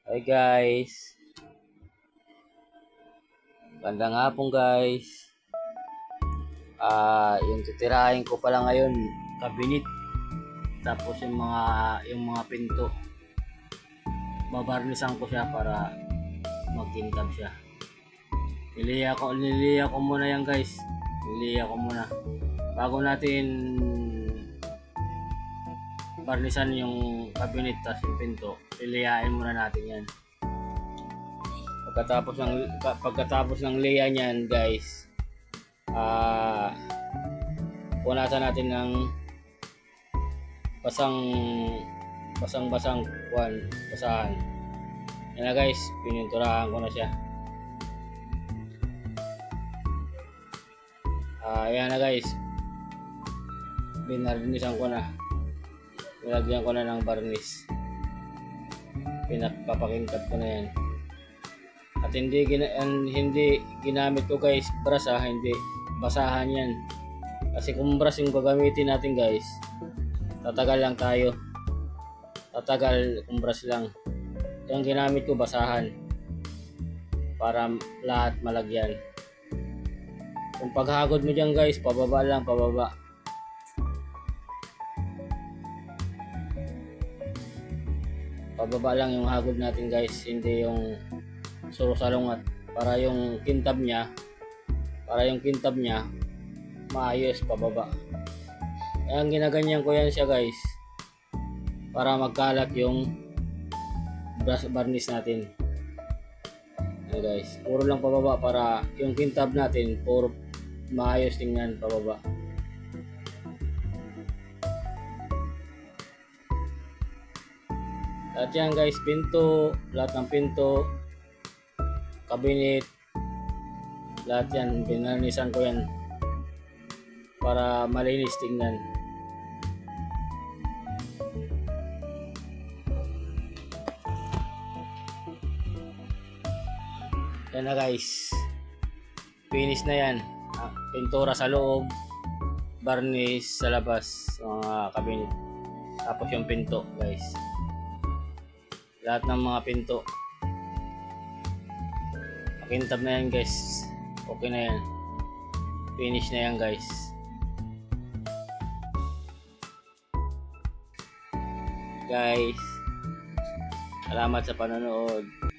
Hi guys, gandang hapon guys. Yung titirahin ko pala ngayon, cabinet. Tapos yung mga pinto, babarnisan ko siya para magkintab siya. Niliya ko muna yan guys. Niliya ko muna. Bago natin barnisan yung cabinet tas yung pinto, liliyain muna natin yan. Pagkatapos ng liya niyan guys, punasan natin ng basahan. Yan na guys, pininturahan ko na siya. Yan na guys, binarnisan ko na. Nilagyan ko na ng barnis. Pinapapakintap ko na yan. At hindi ginamit ko guys brush, hindi basahan yan. Kasi kung brush yung gagamitin natin guys, tatagal lang tayo. Tatagal kung brush lang. Yung ginamit ko basahan para lahat malagyan. Kung paghagod mo dyan guys, pababa lang, pababa. Pababa lang yung hagod natin guys, hindi yung suro-salungat, para yung kintab niya maayos pababa. Ayan, ginaganyan ko yan siya guys para magkalat yung varnish natin. Ayan guys, puro lang pababa para yung kintab natin puro maayos tingnan pababa. At yan guys, lahat ng pinto, cabinet, lahat yan, binarnisan ko yan para malinis tingnan. Yan na guys, finish na yan. Pintura sa loob, varnish sa labas, mga cabinet, tapos yung pinto guys, lahat ng mga pinto makintab na yan guys. Okay na yan, finish na yan guys. Guys, salamat sa panonood.